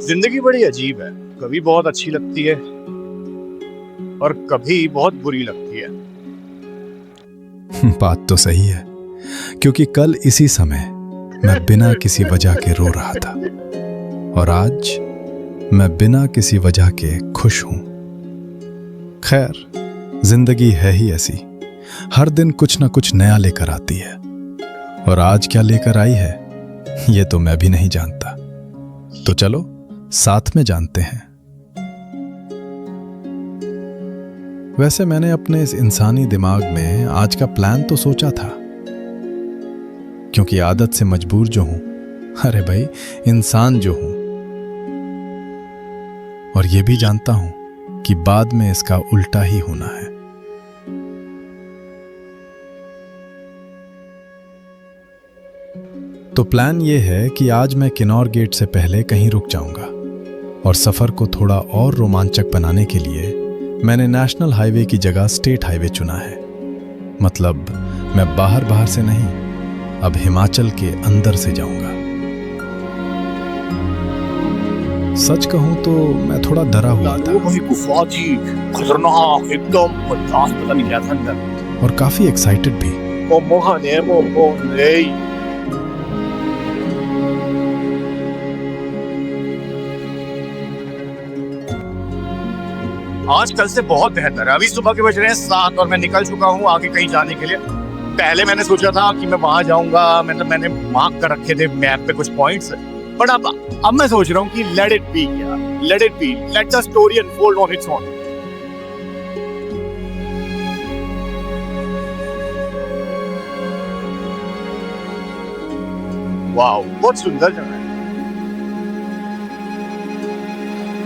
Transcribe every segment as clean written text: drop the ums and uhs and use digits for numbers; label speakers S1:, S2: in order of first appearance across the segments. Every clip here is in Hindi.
S1: जिंदगी बड़ी अजीब है, कभी बहुत अच्छी लगती है और कभी बहुत बुरी लगती है।
S2: बात तो सही है, क्योंकि कल इसी समय मैं बिना किसी वजह के रो रहा था और आज मैं बिना किसी वजह के खुश हूं। खैर, जिंदगी है ही ऐसी, हर दिन कुछ ना कुछ नया लेकर आती है और आज क्या लेकर आई है ये तो मैं भी नहीं जानता। तो चलो साथ में जानते हैं। वैसे मैंने अपने इस इंसानी दिमाग में आज का प्लान तो सोचा था, क्योंकि आदत से मजबूर जो हूं, अरे भाई इंसान जो हूं, और ये भी जानता हूं कि बाद में इसका उल्टा ही होना है। तो प्लान ये है कि आज मैं किन्नौर गेट से पहले कहीं रुक जाऊंगा और सफर को थोड़ा और रोमांचक बनाने के लिए मैंने नेशनल हाईवे की जगह स्टेट हाईवे चुना है। मतलब मैं बाहर से नहीं, अब हिमाचल के अंदर से जाऊंगा। सच कहूं तो मैं थोड़ा डरा हुआ था।
S1: भाई गुफा थी, खतरनाक एकदम, बर्दाश्त पता नहीं क्या था अंदर,
S2: और काफी एक्साइटेड भी।
S1: आज कल से बहुत बेहतर है। अभी सुबह के बज रहे हैं 7 और मैं निकल चुका हूँ आगे कहीं जाने के लिए। पहले मैंने सोचा था कि मैं वहां जाऊंगा, मतलब मैंने मार्क कर रखे थे मैप पे कुछ पॉइंट्स, बट अब मैं सोच रहा हूँ कि लेट इट बी यार, let it be, let the story unfold on its own. Wow, बहुत सुंदर जगह है।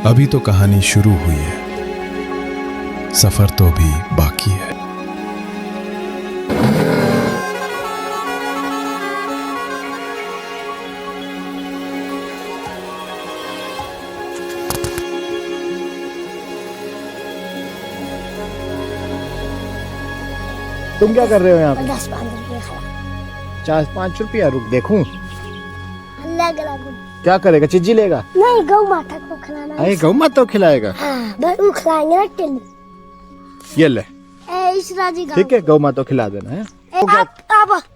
S2: अभी तो कहानी शुरू हुई है, सफर तो भी बाकी है।
S3: तुम क्या कर रहे हो यहाँ पे?
S4: 10-15 रुपये खड़ा।
S3: 4-5 रुपया, रुक देखूं
S4: अलग अलग
S3: क्या करेगा। चिज्जी लेगा?
S4: नहीं, गौ माता को खिलाना है।
S3: अरे गौ माता को खिलाएगा?
S4: हाँ, बस वो खिलाएंगे ना टिल्लू।
S3: ये ले,
S4: इशरा जी
S3: ठीक है, गौ माता को खिला देना है।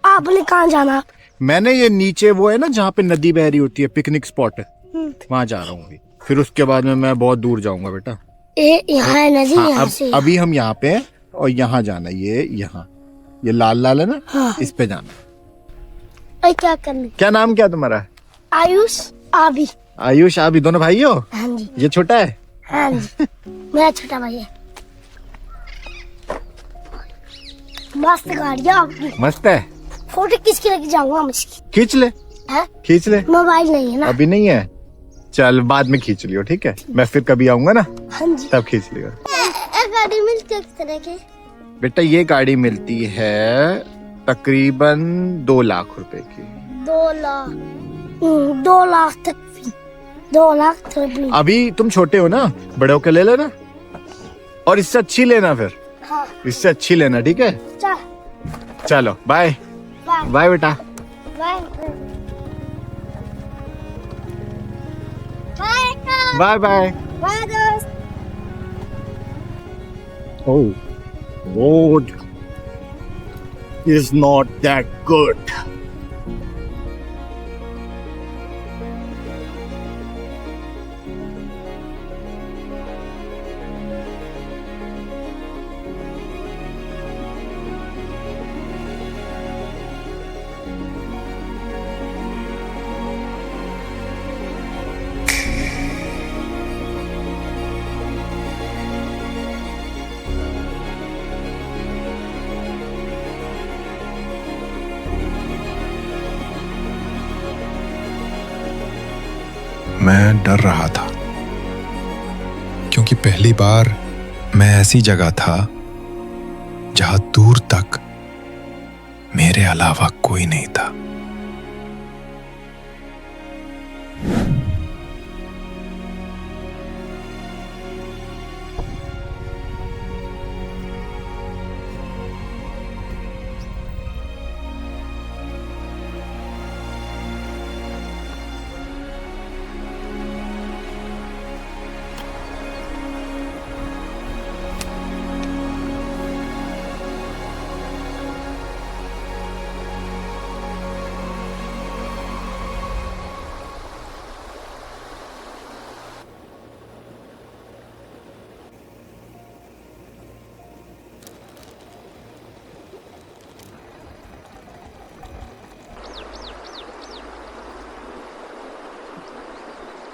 S4: आप बोले कहाँ जाना?
S3: मैंने ये नीचे वो है ना जहाँ पे नदी बह रही होती है, पिकनिक स्पॉट है, वहाँ जा रहा हूँ अभी। फिर उसके बाद में मैं बहुत दूर जाऊंगा बेटा।
S4: यहाँ है नदी,
S3: हाँ,
S4: यहाँ से।
S3: अभी हम यहाँ पे हैं और यहाँ जाना, ये लाल लाल है ना,
S4: हाँ।
S3: इस पे जाना।
S4: अरे क्या करने?
S3: क्या नाम क्या तुम्हारा?
S4: आयुष आबी।
S3: आयुष आबी, दोनों भाई हो?
S4: हाँ जी।
S3: ये छोटा है?
S4: हाँ जी, मेरा छोटा भाई है। मस्त गाड़ी है आपकी।
S3: मस्त है।
S4: फोटो किसकी लेके जाऊंगा हम इसकी?
S3: खींच ले,
S4: है?
S3: खींच ले।
S4: मोबाइल नहीं है ना?
S3: अभी नहीं है, चल बाद में खींच लियो, ठीक है? मैं फिर कभी आऊंगा ना,
S4: हाँ जी।
S3: तब खींच लियो।
S4: गाड़ी मिलती है किस तरह की?
S3: बेटा ये गाड़ी मिलती है तकरीबन 2 लाख रुपए की।
S4: 2 लाख? 2 लाख तक भी? 2 लाख तक भी?
S3: अभी तुम छोटे हो ना, बड़े होकर ले लेना, और इससे अच्छी लेना फिर।
S4: हाँ।
S3: इससे अच्छी लेना, ठीक है?
S4: चल,
S3: चलो बाय
S4: बाय
S3: बाय बेटा।
S4: Bye
S3: bye bye.
S4: बाय दोस्त।
S1: Oh, road is not that good.
S2: मैं डर रहा था, क्योंकि पहली बार मैं ऐसी जगह था जहां दूर तक मेरे अलावा कोई नहीं था।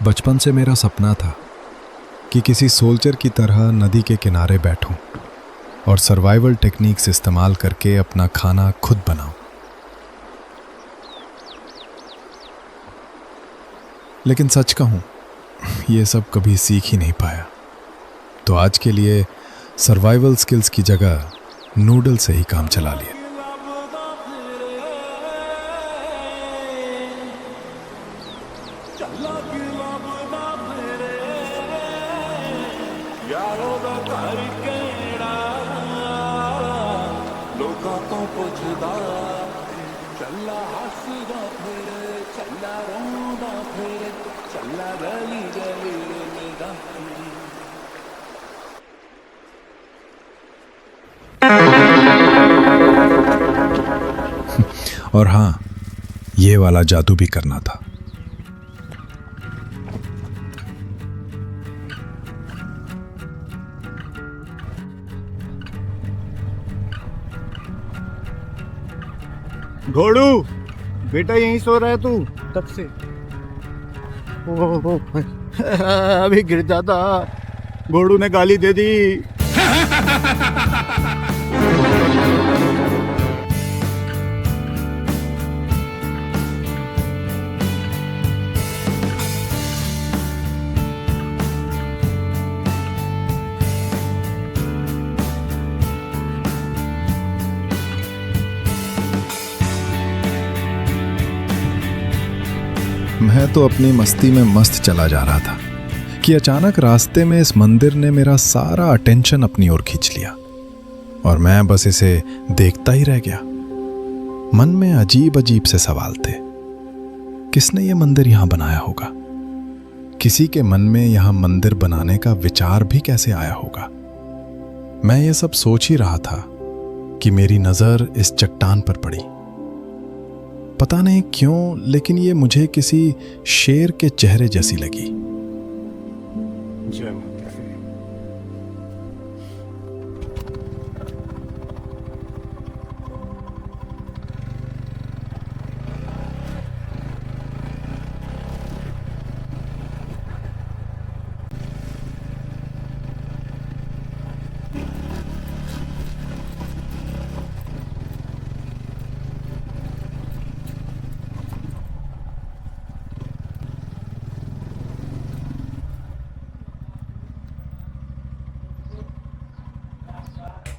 S2: बचपन से मेरा सपना था कि किसी सोल्जर की तरह नदी के किनारे बैठूं और सर्वाइवल टेक्निक्स इस्तेमाल करके अपना खाना खुद बनाऊं। लेकिन सच कहूं, ये सब कभी सीख ही नहीं पाया। तो आज के लिए सर्वाइवल स्किल्स की जगह नूडल से ही काम चला लिया। और हाँ, ये वाला जादू भी करना था।
S3: घोड़ू, बेटा यहीं सो रहा है तू तब से? ओह, अभी गिर जाता। घोड़ू ने गाली दे दी।
S2: मैं तो अपनी मस्ती में मस्त चला जा रहा था कि अचानक रास्ते में इस मंदिर ने मेरा सारा अटेंशन अपनी ओर खींच लिया और मैं बस इसे देखता ही रह गया। मन में अजीब अजीब से सवाल थे। किसने ये मंदिर यहां बनाया होगा? किसी के मन में यहां मंदिर बनाने का विचार भी कैसे आया होगा? मैं ये सब सोच ही रहा था कि मेरी नजर इस चट्टान पर पड़ी। पता नहीं क्यों, लेकिन ये मुझे किसी शेर के चेहरे जैसी लगी।
S3: जय माता दी।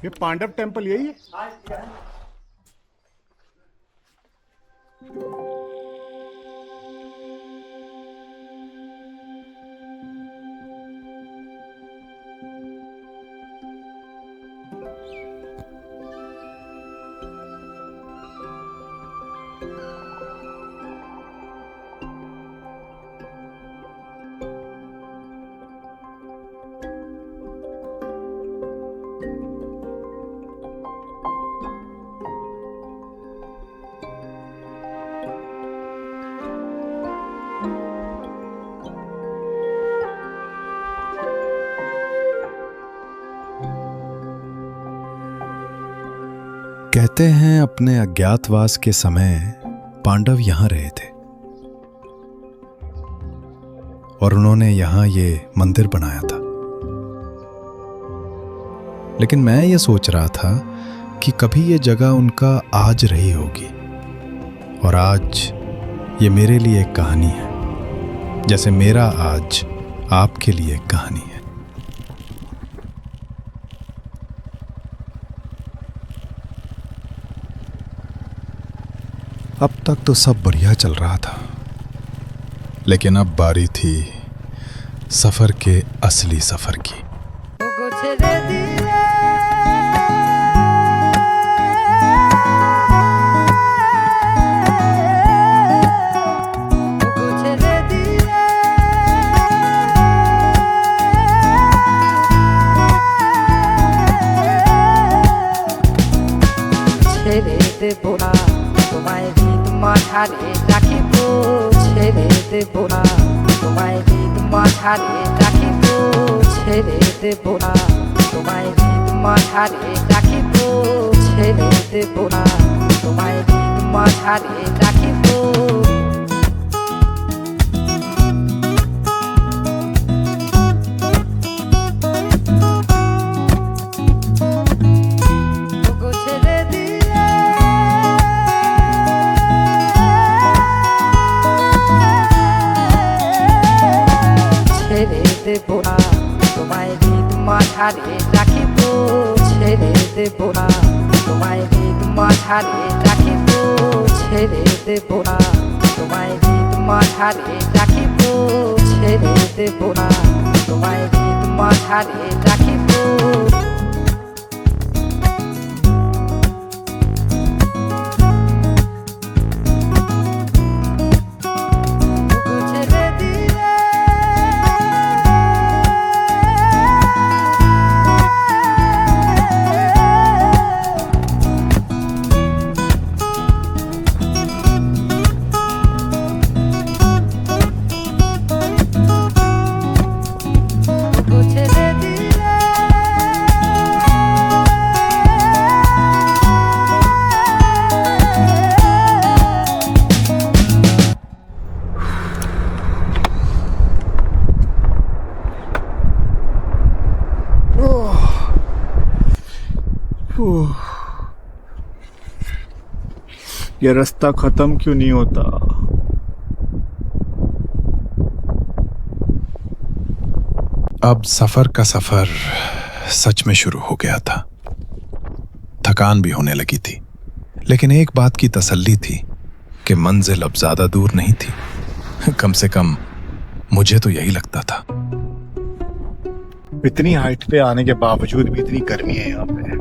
S3: ये पांडव टेम्पल यही है?
S2: कहते हैं अपने अज्ञातवास के समय पांडव यहां रहे थे और उन्होंने यहां ये मंदिर बनाया था। लेकिन मैं ये सोच रहा था कि कभी ये जगह उनका आज रही होगी और आज ये मेरे लिए एक कहानी है, जैसे मेरा आज आपके लिए एक कहानी है। अब तक तो सब बढ़िया चल रहा था, लेकिन अब बारी थी सफर के असली सफर की।
S5: ছেড়ে দেব না তোমায় হৃদ মাঝারে রাখিব, ছেড়ে দেব না তোমায় হৃদ মাঝারে রাখিব, ছেড়ে দেব না তোমায় হৃদ মাঝারে রাখিব, ছেড়ে দেব না তোমায় হৃদ মাঝারে রাখিব। দেব না তোমায় হৃদ মাঝারে রাখিব ছেড়ে দেব না তোমায় হৃদ মাঝারে রাখিব ছেড়ে দেব না তোমায় হৃদ মাঝারে রাখিব ছেড়ে দেব না তোমায় হৃদ মাঝারে রাখিব
S3: ये रास्ता खत्म क्यों नहीं होता?
S2: अब सफर का सफर सच में शुरू हो गया था। थकान भी होने लगी थी, लेकिन एक बात की तसल्ली थी कि मंजिल अब ज्यादा दूर नहीं थी। कम से कम मुझे तो यही लगता था।
S3: इतनी हाइट पे आने के बावजूद भी इतनी गर्मी है यहाँ पे,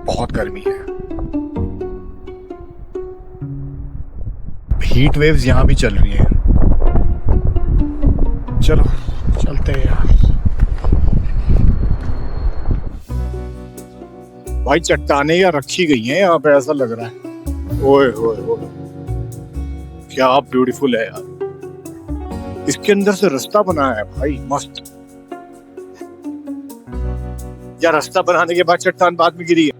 S3: बहुत गर्मी है। हीट वेव्स यहाँ भी चल रही हैं। चलो चलते हैं यार। भाई चट्टाने या रखी गई हैं यहाँ पे, ऐसा लग रहा है। ओए होए होए, क्या ब्यूटीफुल है यार। इसके अंदर से रास्ता बनाया है भाई, मस्त। या रास्ता बनाने के बाद चट्टान बाद में गिरी है।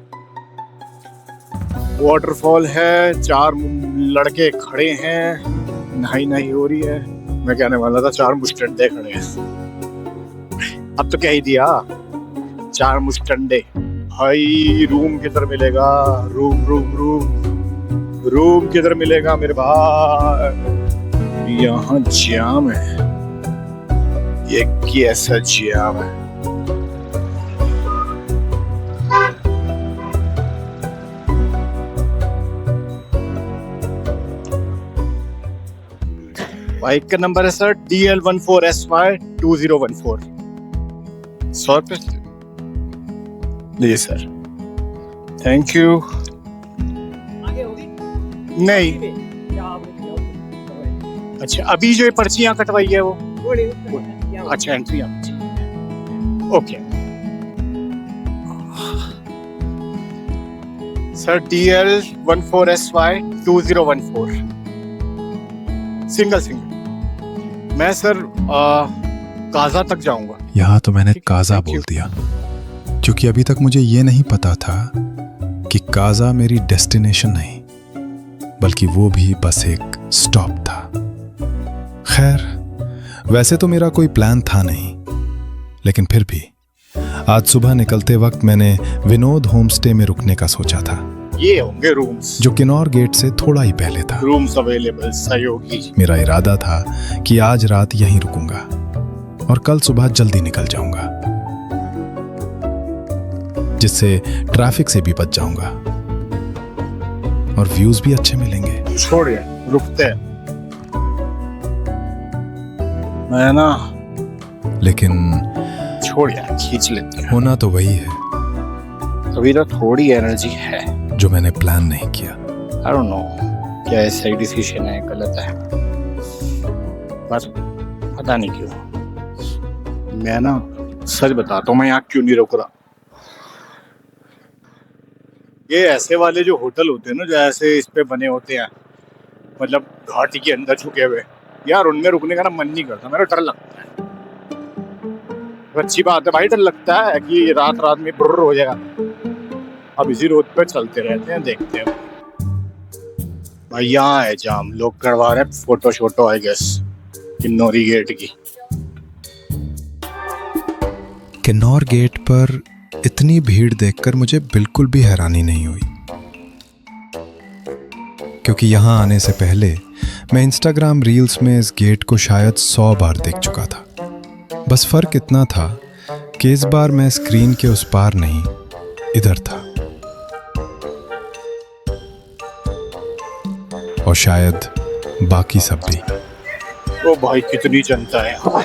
S3: वाटरफॉल है, 4 लड़के खड़े हैं, नहाई हो रही है। मैं कहने वाला था 4 मुस्टंडे खड़े हैं, अब तो कह ही दिया 4 मुस्टंडे। भाई रूम किधर मिलेगा? रूम किधर मिलेगा मेरे भाई? यहाँ जाम है, ये कैसा जाम है। बाइक का नंबर है सर DL14SY2014। 100 रुपये जी सर, थैंक यू। नहीं, अच्छा अभी जो ये पर्चियां कटवाई है वो, अच्छा entry okay sir. DL14SY2014 single. मैं सर काजा तक जाऊंगा।
S2: यहां तो मैंने काजा बोल दिया, क्योंकि अभी तक मुझे ये नहीं पता था कि काजा मेरी डेस्टिनेशन नहीं, बल्कि वो भी बस एक स्टॉप था। खैर, वैसे तो मेरा कोई प्लान था नहीं, लेकिन फिर भी आज सुबह निकलते वक्त मैंने विनोद होमस्टे में रुकने का सोचा था।
S3: ये होंगे रूम्स
S2: जो किन्नौर गेट से थोड़ा ही पहले था।
S3: रूम्स अवेलेबल, सहयोगी।
S2: मेरा इरादा था कि आज रात यहीं रुकूंगा और कल सुबह जल्दी निकल जाऊंगा, जिससे ट्रैफिक से भी बच जाऊंगा और व्यूज भी अच्छे मिलेंगे।
S3: छोड़िए, रुकते हैं। मैं ना,
S2: लेकिन
S3: छोड़िए, खींच लेते हैं।
S2: होना तो वही है
S3: अभी तो थोड़ी एनर्जी है,
S2: जो मैंने प्लान नहीं किया।
S3: आई डोंट नो क्या सही डिसीजन है, गलत है, बस पता नहीं क्यों। मैं ना सच बताता हूँ, मैं यहाँ क्यों नहीं रुक रहा। ये ऐसे वाले जो होटल होते हैं ना, जो ऐसे इस पे बने होते हैं, मतलब घाटी के अंदर छुके हुए, यार उनमें रुकने का ना मन नहीं करता, मेरा डर लगता है। अच्छी बात है भाई, डर लगता है कि रात में बुर्र हो जाएगा। अब इसी रोड पे चलते रहते हैं, देखते हैं। भाई यहाँ है जाम, लोग करवा रहे हैं photo I guess Kinnauri gate की।
S2: किन्नौर गेट पर इतनी भीड़ देखकर मुझे बिल्कुल भी हैरानी नहीं हुई, क्योंकि यहाँ आने से पहले मैं इंस्टाग्राम रील्स में इस गेट को शायद 100 बार देख चुका था। बस फर्क इतना था कि इस बार मैं स्क्रीन के उस पार नहीं, इधर था। और शायद बाकी सब भी।
S3: ओ भाई कितनी जनता है यहाँ।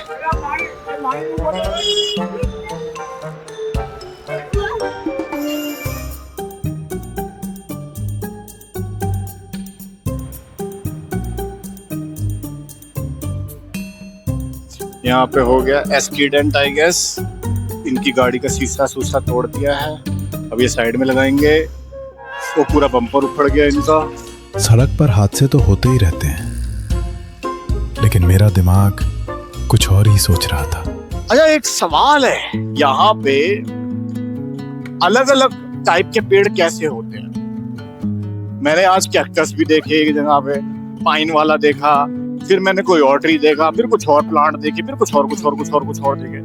S3: यहाँ पे हो गया एक्सीडेंट आई गेस। इनकी गाड़ी का शीशा सूसा तोड़ दिया है। अब ये साइड में लगाएंगे। वो पूरा बम्पर उखड़ गया इनका।
S2: सड़क पर हादसे तो होते ही रहते हैं, लेकिन मेरा दिमाग कुछ और ही सोच रहा था।
S3: अच्छा एक सवाल है, यहाँ पे अलग अलग टाइप के पेड़ कैसे होते हैं? मैंने आज कैक्टस भी देखे एक जगह पे, पाइन वाला देखा, फिर मैंने कोई और ट्री देखा, फिर कुछ और प्लांट देखे, फिर कुछ और देखे।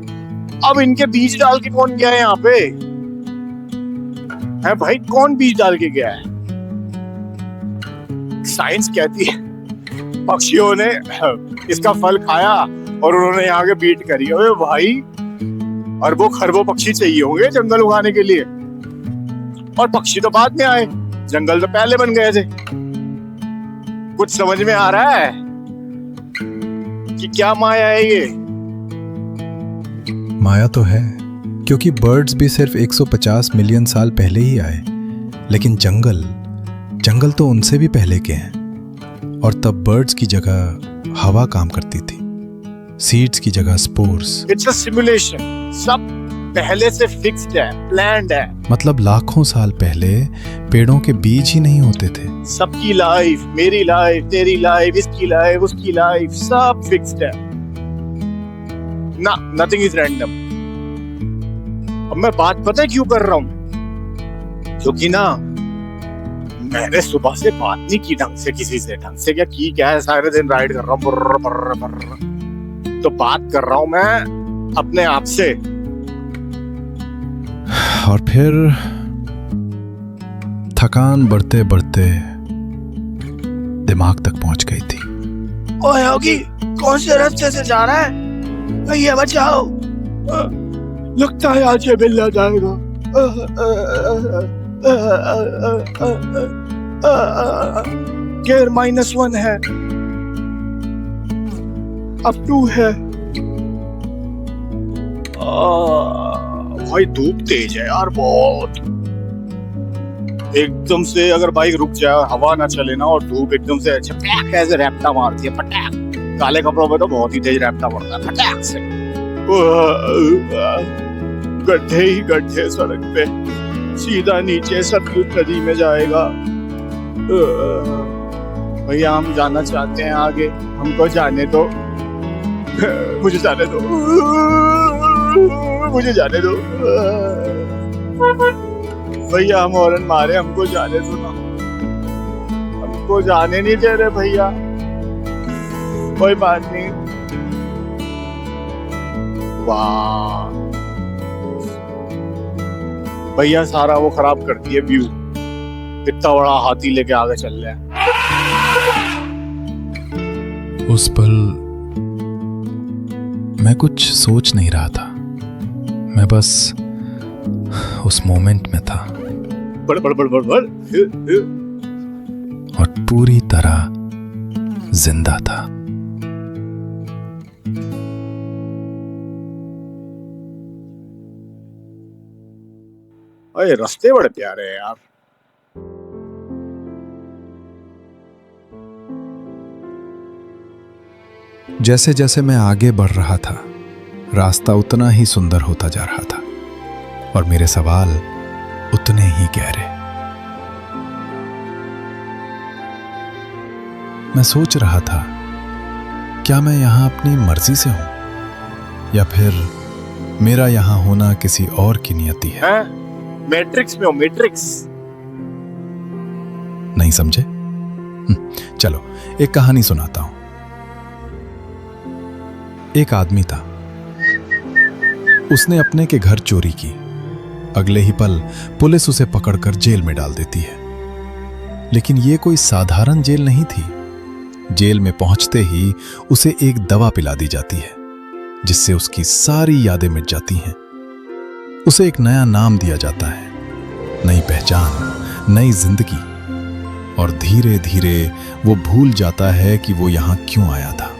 S3: अब इनके बीज डाल के कौन गया है यहाँ पे? है भाई, कौन बीज डाल के गया है? साइंस कहती है पक्षियों ने इसका फल खाया और उन्होंने यहाँ के बीट करी। अबे भाई, अरबों खरबों पक्षी चाहिए होंगे जंगल उगाने के लिए, और पक्षी तो बाद में आए, जंगल तो पहले बन गए थे। कुछ समझ में आ रहा है कि क्या माया है ये?
S2: माया तो है, क्योंकि बर्ड्स भी सिर्फ 150 मिलियन साल पहले ही आए, लेकिन जंगल तो उनसे भी पहले के हैं। और तब बर्ड्स की जगह हवा काम करती थी, सीड्स की जगह स्पोर्स।
S3: इट्स अ सिमुलेशन, सब पहले से फिक्स्ड है, प्लान्ड है।
S2: मतलब लाखों साल पहले पेड़ों के बीज ही नहीं होते थे।
S3: सबकी लाइफ, मेरी लाइफ, तेरी लाइफ, इसकी लाइफ, उसकी लाइफ, सब फिक्स्ड है ना, नथिंग इज रैंडम। अब मैं बात पता है क्यों कर रहा हूं? क्योंकि ना मैंने सुबह से बात नहीं की ढंग से किसी से। ढंग से क्या है, सारे दिन राइड कर रहा हूँ, बर्र बर्र बर्र। तो बात कर रहा हूं मैं अपने आप से।
S2: और फिर थकान बढ़ते बढ़ते दिमाग तक पहुंच गई थी।
S3: ओए योगी, कौन से रास्ते से जा रहा है? भैया बचाओ, लगता है आज ये मिल जाएगा। गियर -1 है, अब 2 है। भाई धूप तेज है यार बहुत। एकदम से अगर बाइक रुक जाए, हवा ना चले ना, और धूप एकदम से छपैक ऐसे रैप्टा मारती है, फटाक। काले कपड़ों में तो बहुत ही तेज रैप्टा पड़ता है, फटाक से। गड्ढे ही गड्ढे सड़क पे, सीधा नीचे सतलुज नदी में जाएगा। भैया हम जाना चाहते हैं आगे, हमको जाने दो, मुझे जाने दो, मुझे जाने दो भैया। हम हॉर्न मारे, हमको जाने दो ना, हमको जाने नहीं दे रहे भैया। कोई बात नहीं। वाह भैया, सारा वो खराब कर दिए व्यू। इतना बड़ा हाथी लेके आगे चल रहा है।
S2: उस पल मैं कुछ सोच नहीं रहा था, मैं बस उस मोमेंट में था।
S3: बड़ बड़ बड़ बड़ बड़
S2: और पूरी तरह जिंदा था।
S3: अरे रास्ते बड़े प्यारे हैं यार।
S2: जैसे जैसे मैं आगे बढ़ रहा था, रास्ता उतना ही सुंदर होता जा रहा था, और मेरे सवाल उतने ही गहरे। मैं सोच रहा था, क्या मैं यहां अपनी मर्जी से हूं, या फिर मेरा यहां होना किसी और की नियति है?
S3: मैट्रिक्स में हो, मैट्रिक्स।
S2: नहीं समझे? चलो एक कहानी सुनाता हूं। एक आदमी था, उसने अपने के घर चोरी की। अगले ही पल पुलिस उसे पकड़कर जेल में डाल देती है। लेकिन ये कोई साधारण जेल नहीं थी। जेल में पहुंचते ही उसे एक दवा पिला दी जाती है जिससे उसकी सारी यादें मिट जाती हैं। उसे एक नया नाम दिया जाता है, नई पहचान, नई जिंदगी, और धीरे धीरे वो भूल जाता है कि वो यहाँ क्यों आया था,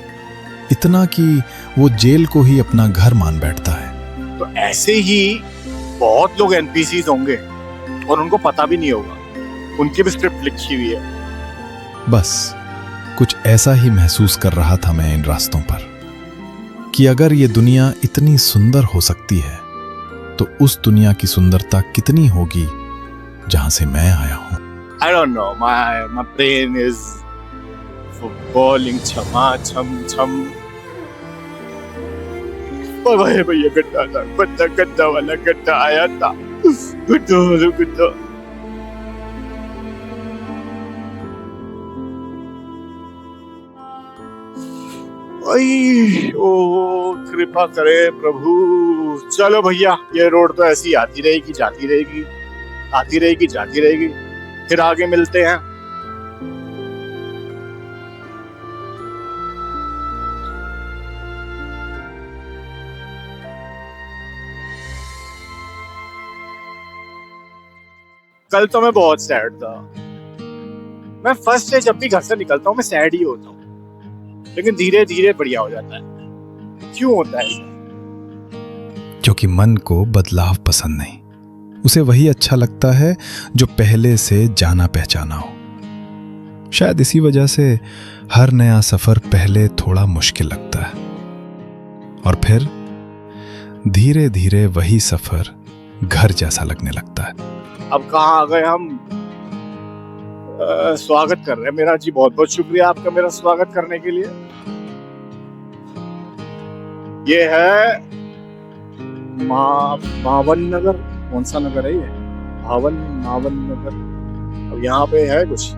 S2: इतना कि वो जेल को ही अपना घर मान बैठता है।
S3: तो ऐसे ही बहुत लोग एनपीसीज होंगे और उनको पता भी नहीं होगा, उनकी भी स्क्रिप्ट लिखी हुई है।
S2: बस कुछ ऐसा ही महसूस कर रहा था मैं इन रास्तों पर कि अगर ये दुनिया इतनी सुंदर हो सकती है तो उस दुनिया की सुंदरता कितनी होगी जहां से मैं आया हूं।
S3: I don't know, my brain is falling छमा छम छम। ओ भाई भैया गड्ढा था, गड्ढा गड्ढा वाला गड्ढा आया था, गड्ढा वाला गड्ढा। ओ कृपा करे प्रभु। चलो भैया, ये रोड तो ऐसी आती रहेगी जाती रहेगी, आती रहेगी जाती रहेगी, फिर आगे मिलते हैं। कल तो मैं बहुत सैड था। मैं फर्स्ट डे जब भी घर से निकलता हूँ मैं सैड ही होता हूँ, लेकिन धीरे धीरे बढ़िया हो जाता है। क्यों होता है ऐसा?
S2: क्योंकि मन को बदलाव पसंद नहीं, उसे वही अच्छा लगता है जो पहले से जाना पहचाना हो। शायद इसी वजह से हर नया सफर पहले थोड़ा मुश्किल लगता है और फिर धीरे धीरे वही सफर घर जैसा लगने लगता है।
S3: अब कहाँ आ गए हम? स्वागत कर रहे हैं मेरा जी, बहुत बहुत शुक्रिया आपका मेरा स्वागत करने के लिए। ये है मावन नगर। कौन सा नगर है ये? मावन नगर। अब यहाँ पे है कुछ,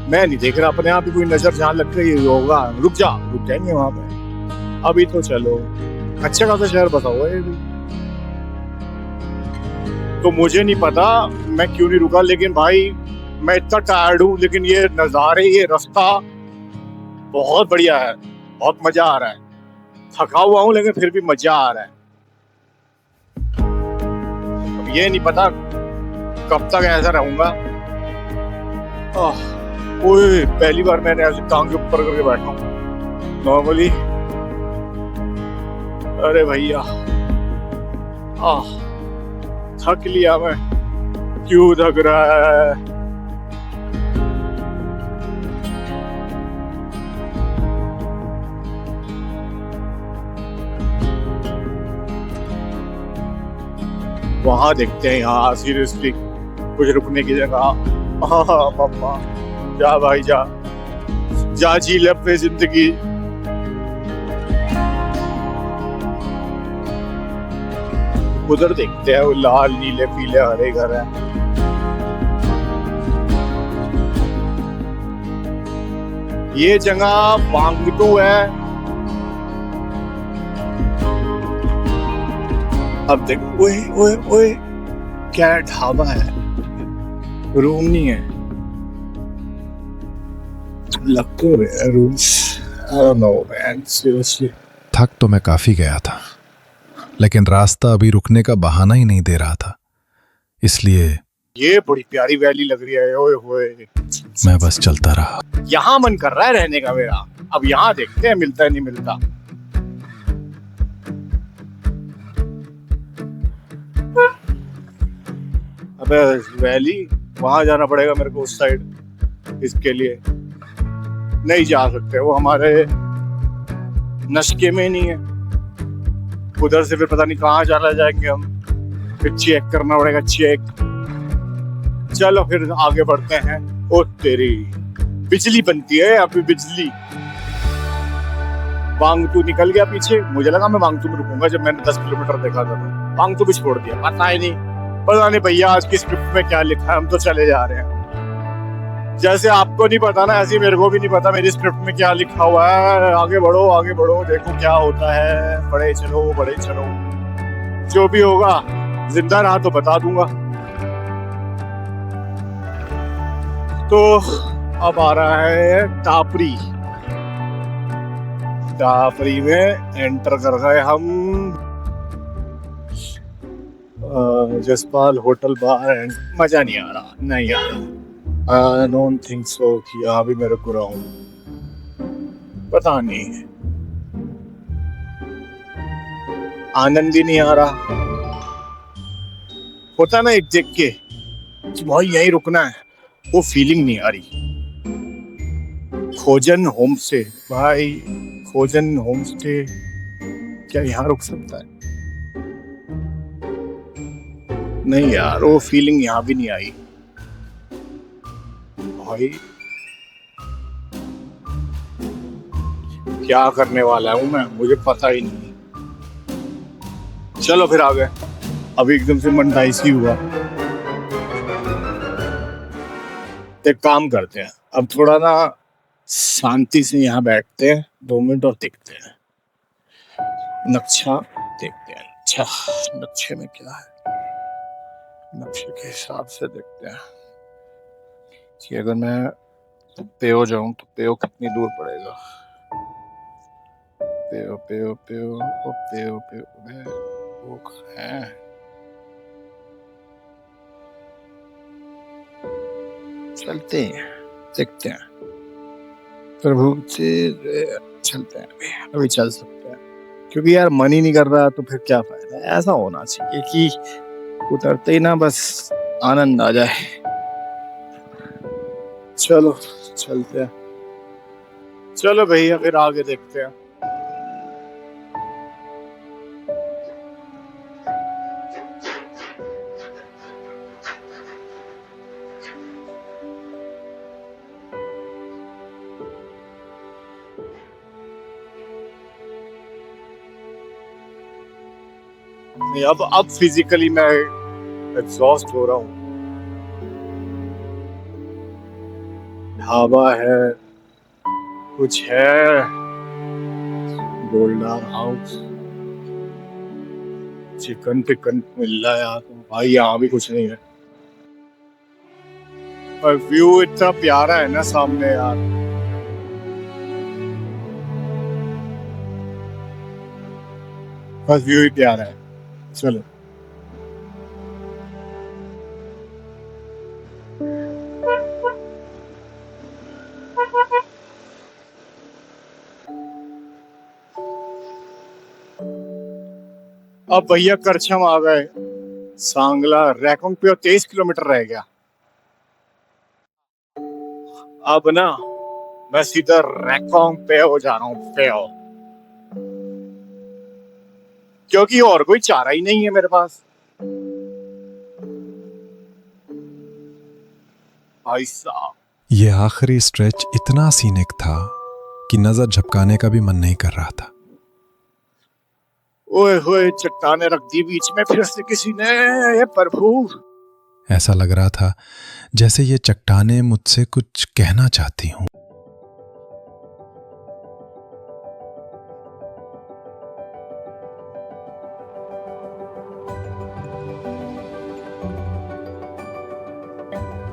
S3: मैं नहीं देख रहा अपने आप ही, कोई नजर जहाँ लग रही होगा। रुक जाएंगे वहां पे। अभी तो चलो, अच्छा खासा शहर बसा हुआ है ये। तो मुझे नहीं पता मैं क्यों नहीं रुका, लेकिन भाई मैं इतना टायर्ड हूँ, लेकिन ये नज़ारे, ये रास्ता बहुत बढ़िया है, बहुत मजा आ रहा है। थका हुआ हूँ लेकिन फिर भी मजा आ रहा है। अब ये नहीं पता कब तक ऐसा रहूंगा। ओए, पहली बार मैंने ऐसे टांग के ऊपर करके बैठा हूँ नॉर्मली। अरे भैया, थक लिया मैं। क्यों थक रहा है? वहां देखते हैं, यहाँ सीरियसली कुछ रुकने की जगह। हाँ पापा, जा भाई जा, जा जी ले अपनी जिंदगी। उधर देखते हैं, वो लाल नीले पीले हरे घर है। ये जगह वांगटू है। अब देख, ओए ओए ओए, क्या ढाबा है, रूम नहीं है। लगते हैं rooms. I don't know man, seriously।
S2: थक तो मैं काफी गया था, लेकिन रास्ता अभी रुकने का बहाना ही नहीं दे रहा था, इसलिए
S3: ये बड़ी प्यारी वैली लग रही है। ओए होए,
S2: मैं बस चलता रहा।
S3: यहाँ मन कर रहा है रहने का मेरा। अब यहाँ देखते हैं मिलता है नहीं मिलता। अबे वैली, वहां जाना पड़ेगा मेरे को, उस साइड। इसके लिए नहीं जा सकते, वो हमारे नशके में नहीं है। उधर से फिर पता नहीं कहाँ जाना जाएंगे हम, फिर चेक करना पड़ेगा, चेक। चलो फिर आगे बढ़ते हैं। ओ तेरी, बिजली बनती है अभी, बिजली। वांगटू निकल गया पीछे। मुझे लगा मैं वांगटू में रुकूंगा, जब मैंने 10 किलोमीटर देखा था तो वांगटू भी छोड़ दिया। पता नहीं भैया आज की स्क्रिप्ट में क्या लिखा है, हम तो चले जा रहे हैं। जैसे आपको नहीं पता ना, ऐसे मेरे को भी नहीं पता मेरी स्क्रिप्ट में क्या लिखा हुआ है। आगे बढ़ो, देखो क्या होता है। बड़े चलो, जो भी होगा जिंदा रहा तो बता दूंगा। तो अब आ रहा है टापरी। टापरी में एंटर कर गए हम। जसपाल होटल बार एंड मजा नहीं आ रहा, नहीं आ रहा। आई डोंट थिंक सो कि यहाँ भी मेरे को रहूं, पता नहीं, आनंद ही नहीं आ रहा। होता ना एक देख के कि भाई यहीं रुकना है, वो फीलिंग नहीं आ रही। खोजन होम स्टे, भाई खोजन होम स्टे क्या यहाँ रुक सकता है? नहीं यार, वो फीलिंग यहाँ भी नहीं आई भाई। क्या करने वाला हूँ मैं, मुझे पता ही नहीं। चलो फिर आ गए, अभी एकदम से मन डाइसी हुआ। एक काम करते हैं, अब थोड़ा ना शांति से यहाँ बैठते हैं 2 मिनट और देखते हैं, नक्शा देखते हैं। अच्छा, नक्शे में क्या है, नक्शे के हिसाब से देखते हैं कि अगर मैं पेयो जाऊं तो पेयो कितनी दूर पड़ेगा। पेयो पेयो पेयो ओ पेयो पेयो वो है। चलते हैं, देखते हैं, प्रभु से चलते हैं। अभी चल सकते हैं, क्योंकि यार मन ही नहीं कर रहा तो फिर क्या फायदा। ऐसा होना चाहिए कि उतरते ही ना बस आनंद आ जाए। चलो चलते हैं, चलो भैया फिर आगे देखते हैं। अब फिजिकली मैं एग्जॉस्ट हो रहा हूँ। ढाबा है, कुछ है, गोल्डन हाउस, चिकन पिकन मिल रहा है यार। भाई यहाँ भी कुछ नहीं है, पर व्यू इतना प्यारा है ना सामने यार। बस व्यू ही प्यारा है। चलो अब भैया करछम आ गए, सांगला रैकोंग पे 23 किलोमीटर रह गया। अब ना मैं सीधा रैकोंग पे हो जा रहा हूँ, पे हो, क्योंकि और कोई चारा ही नहीं है मेरे पास। भाई साहब,
S2: ये आखिरी स्ट्रेच इतना सीनिक था कि नजर झपकाने का भी मन नहीं कर रहा था।
S3: ओए होए, चट्टाने रख दी बीच में फिर से किसी ने, ये प्रभु।
S2: ऐसा लग रहा था जैसे ये चट्टानें मुझसे कुछ कहना चाहती हूं।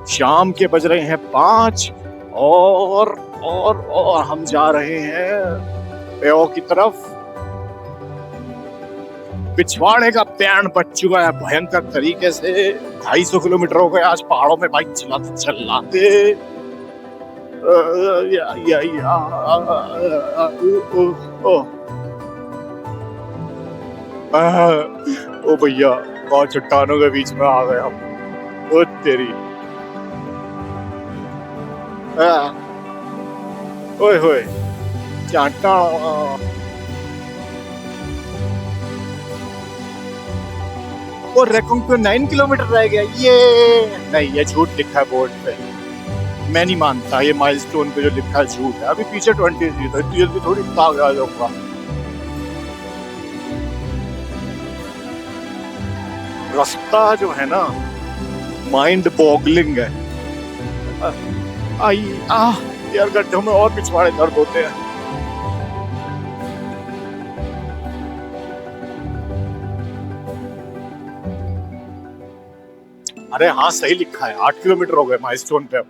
S3: शाम के बज रहे हैं 5 और हम जा रहे हैं पेओ की तरफ। पिछवाड़े का पैन बच चुका है भयंकर तरीके से। 250 किलोमीटर हो गए आज पहाड़ों में बाइक चलाते चलाते। ओ भैया, बहुत चट्टानों के बीच में आ गए हम। ओ तेरी, ओए होए, चाटा। और रैकोंग पे 9 किलोमीटर रह गया। ये नहीं, ये झूठ लिखा है बोर्ड पे, मैं नहीं मानता। ये माइलस्टोन पे जो लिखा है झूठ है। अभी पीछे 20 था, इतनी जल्दी थोड़ी भाग आ जाऊंगा। रास्ता जो है ना, माइंड बॉगलिंग है। यार गड्ढों में और पिछवाड़े दर्द होते हैं। अरे हाँ, सही लिखा है, 8 किलोमीटर हो गए माइलस्टोन पे।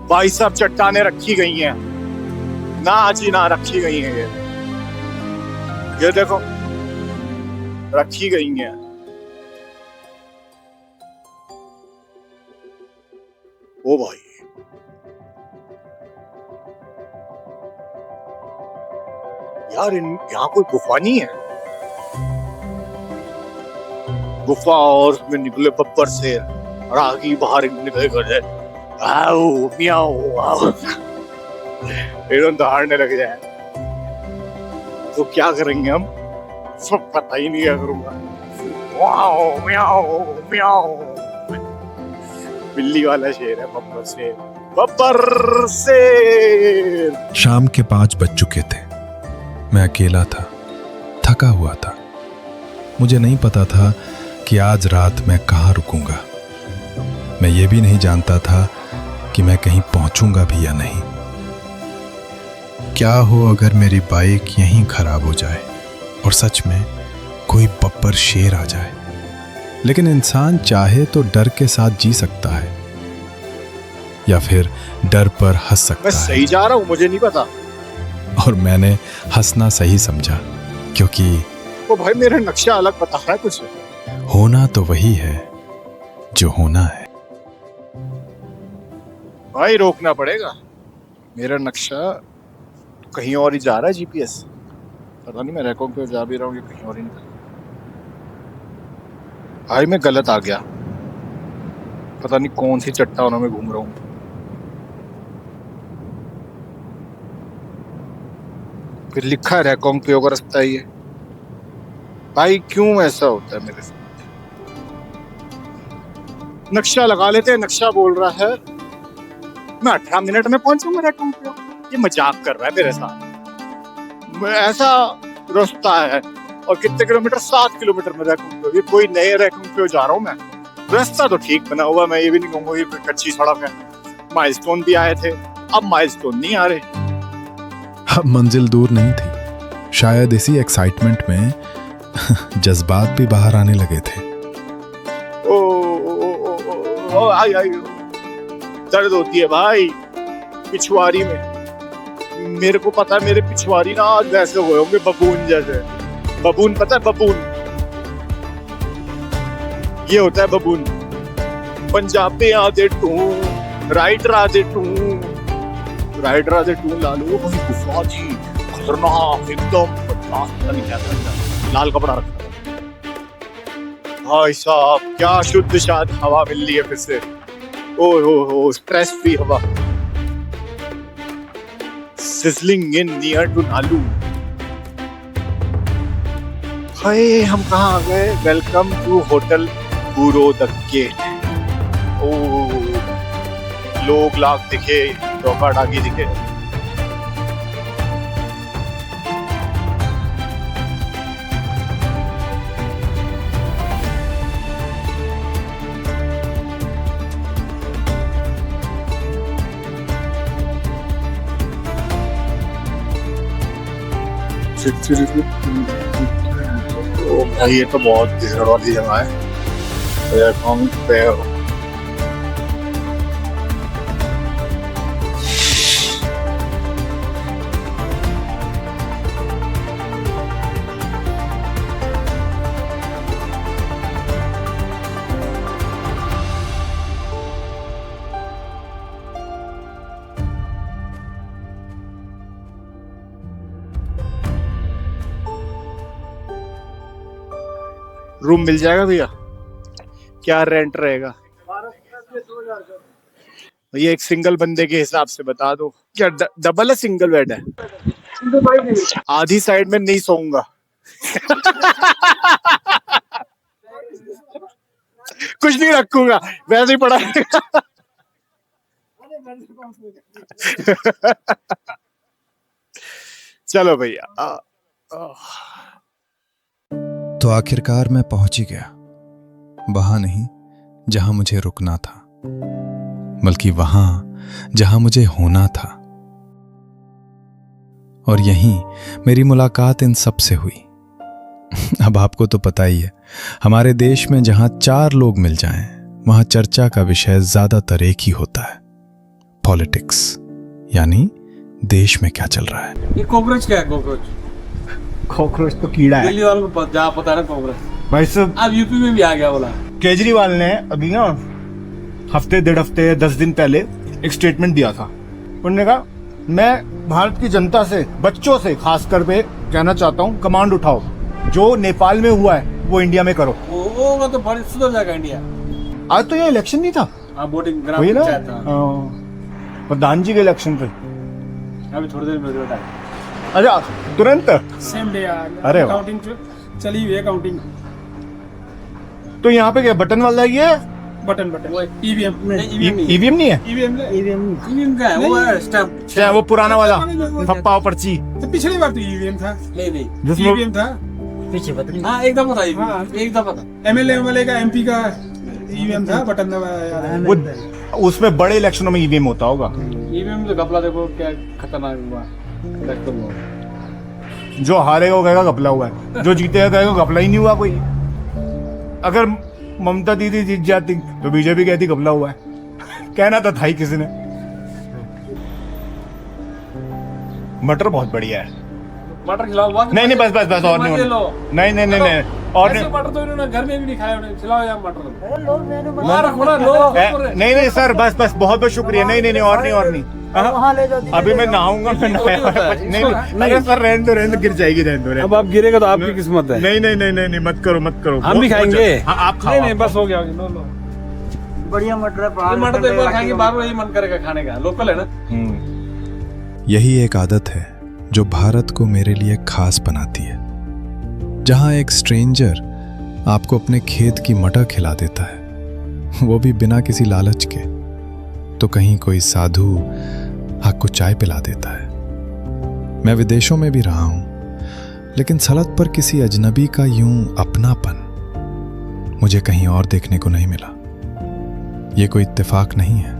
S3: भाई साहब, चट्टाने रखी गई हैं ना जी ना, रखी गई है ये देखो, रखी गई है। ओ भाई, यार यहाँ कोई गुफा नहीं है? गुफा और उसमें निकले बब्बर से और आगे बाहर निकले कर जाए, आओ मियाओ आओ, एकदम दहाड़ने लग जाए तो क्या करेंगे हम? सब पता ही नहीं क्या करूंगा। वाओ म्याओ म्याओ, बिल्ली वाला शेर है, बब्बर शेर, बब्बर शेर।
S2: शाम के 5 बज चुके थे। मैं अकेला था, थका हुआ था। मुझे नहीं पता था कि आज रात मैं कहाँ रुकूंगा। मैं ये भी नहीं जानता था कि मैं कहीं पहुंचूंगा भी या नहीं। क्या हो अगर मेरी बाइक यहीं खराब हो जाए और सच में कोई बब्बर शेर आ जाए। लेकिन इंसान चाहे तो डर के साथ जी सकता है या फिर डर पर हंस सकता
S3: मैं
S2: है।
S3: सही जा रहा हूँ, मुझे नहीं पता।
S2: और मैंने हंसना सही समझा, क्योंकि
S3: तो भाई मेरा नक्शा अलग बता रहा है कुछ।
S2: होना तो वही है जो होना है।
S3: भाई रोकना पड़ेगा, मेरा नक्शा कहीं और ही जा रहा है। जीपीएस पता नहीं, मैं रैकों पे जा भी रहा हूँ, ये कहीं और ही निकल। भाई मैं गलत आ गया, पता नहीं कौन सी चट्टानों में घूम रहा हूँ। फिर लिखा है रैकोंग पे होगा रास्ता ये। भाई क्यों ऐसा होता है मेरे साथ? नक्शा लगा लेते हैं, नक्शा बोल रहा है मैं 18 मिनट में पहुंचूंगा रैकोंग पे। ये मजाक कर रहा है मेरे साथ। ऐसा रास्ता है और कितने किलोमीटर? 7 किलोमीटर में रैकोंग पे। ये कोई नए रैकोंग पे जा रहा हूँ मैं। रास्ता तो ठीक बना हुआ, मैं ये भी नहीं कहूंगा ये कच्ची सड़क है। माइलस्टोन भी आए थे, अब माइलस्टोन नहीं आ रहे।
S2: अब मंजिल दूर नहीं थी। शायद इसी एक्साइटमेंट में जज्बात भी बाहर आने लगे थे।
S3: ओ, आई आई दर्द होती है भाई पिछवाड़ी में। मेरे को पता है मेरे पिछवाड़ी ना आज वैसे हुए होंगे बबून जैसे। बबून पता है? बबून ये होता है बबून। पंजाबी आधे टू राइटर आधे टू, राइटर आधे टू लालू भाई गुफा जी खतरनाक एकदम। पता नहीं क्या था, लाल कपड़ा रखा भाई साहब। क्या शुद्ध शाद हवा मिल रही है फिर से। ओ स्ट्रेस फ्री हवा। सिजलिंग इन नियर टू नालू। हाय हम कहाँ आ गए? वेलकम टू होटल पूरो द गेट। ओ लोग लाग दिखे, चौका डाकी दिखे। ओ भाई ये तो बहुत भीड़ वाली जगह है। पे रूम मिल जाएगा भैया? क्या रेंट रहेगा? ये एक सिंगल बंदे के हिसाब से बता दो। क्या डबल है सिंगल बेड है? आधी साइड में नहीं सोऊंगा। कुछ नहीं रखूंगा, वैसे ही पड़ा चलो भैया।
S2: तो आखिरकार मैं पहुंच ही गया। वहां नहीं जहां मुझे रुकना था, बल्कि वहां जहां मुझे होना था। और यहीं मेरी मुलाकात इन सब से हुई। अब आपको तो पता ही है, हमारे देश में जहां 4 लोग मिल जाएं, वहां चर्चा का विषय ज्यादातर एक ही होता है, पॉलिटिक्स, यानी देश में क्या चल रहा है।
S6: ये कॉकरोच क्या है? कॉकरोच
S3: कॉकरोच तो कीड़ा है
S6: दिल्ली वालों को जहाँ पता है ना कॉकरोच।
S3: भाई साहब।
S6: अब यूपी में भी आ गया बोला।
S3: केजरीवाल ने अभी ना हफ्ते 1.5 हफ्ते 10 दिन पहले एक स्टेटमेंट दिया था। उन्होंने कहा मैं भारत की जनता से, बच्चों से खासकर पे कहना चाहता हूँ, कमांड उठाओ, जो नेपाल में हुआ है वो इंडिया में करो।
S6: वो होगा तो बड़ी सुधर जाएगा इंडिया।
S3: आज तो ये इलेक्शन नहीं था,
S6: हाँ वोटिंग ग्राम
S3: वही ना
S6: पंचायत था।
S3: प्रधान जी के इलेक्शन पे।
S6: अभी थोड़ी देर में रिजल्ट आएगा।
S3: अच्छा तुरंत
S7: सेम डे आ गया।
S3: अरे वाह।
S7: काउंटिंग चली हुई है काउंटिंग।
S3: तो यहाँ पे क्या बटन वाला ये
S7: बटन ईवीएम
S3: ईवीएम नहीं है?
S6: ईवीएम का है वो है स्टैम्प।
S3: क्या वो पुराना वाला थप्पा पर्ची
S7: तो पिछली बार तो ईवीएम था।
S6: नहीं
S3: जिसमें
S7: ईवीएम था।
S6: हाँ एक दफा था
S7: हाँ।
S6: एक दफा था।
S7: एमएलए का एमपी का ईवीएम था। बटन दबाया।
S3: वो उसमें बड़े इलेक्शनों में ईवीएम होता होगा।
S6: ईवीएम तो घपला देखो क्या खतरनाक हुआ। इलेक्शन हुआ।
S3: जो हारेगा वो कहेगा घपला हुआ है, जो जीतेगा कहेगा घपला ही नहीं हुआ कोई। अगर ममता दीदी जीत जाती तो बीजेपी कहती घपला हुआ है। कहना तो था ही किसी ने। मटर बहुत बढ़िया है।
S6: मटर खिलाओ बहुत।
S3: नहीं बस और नहीं नहीं और
S6: ऐसे
S3: नहीं
S6: मटर तो इन्होंने घर में भी नहीं खाया। उन्हें खिलाओ यार मटर। मारा खोला लो।
S3: नहीं सर बस बहुत शुक्रिया। नहीं और नहीं अभी मैं नहाऊंगा। नहीं अरे सर रहने दो गिर जाएगी। रहने दो।
S6: अब आप गिरेगा तो आपकी किस्मत है।
S3: नहीं मत करो।
S6: हम भी खाएंगे।
S3: हाँ आप खाओ।
S6: नहीं बस हो गया लो।
S7: बढ़िया मटर है।
S6: मटर तो एक बार खाएंगे बार बार यही मन करेगा खाने का। लोकल है ना।
S2: यही एक आदत है जो भारत को मेरे लिए खास बनाती है। जहां एक स्ट्रेंजर आपको अपने खेत की मटर खिला देता है, वो भी बिना किसी लालच के, तो कहीं कोई साधु आपको चाय पिला देता है। मैं विदेशों में भी रहा हूं, लेकिन सड़क पर किसी अजनबी का यूं अपनापन मुझे कहीं और देखने को नहीं मिला। ये कोई इत्तेफाक नहीं है,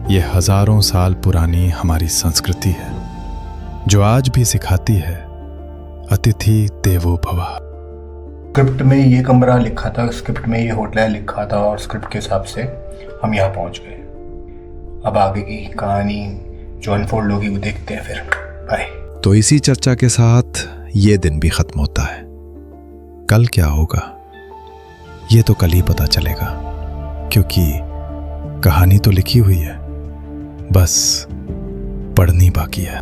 S2: ये हजारों साल पुरानी हमारी संस्कृति है जो आज भी सिखाती है अतिथि देवो भव।
S3: स्क्रिप्ट में ये कमरा लिखा था, स्क्रिप्ट में ये होटल लिखा था और स्क्रिप्ट के हिसाब से हम यहाँ पहुँच गए। अब आगे की कहानी जो अनफोल्ड होगी वो देखते हैं फिर। बाय।
S2: तो इसी चर्चा के साथ ये दिन भी खत्म होता है। कल क्या होगा ये तो कल ही पता चलेगा, क्योंकि कहानी तो लिखी हुई है, बस पढ़नी बाकी है।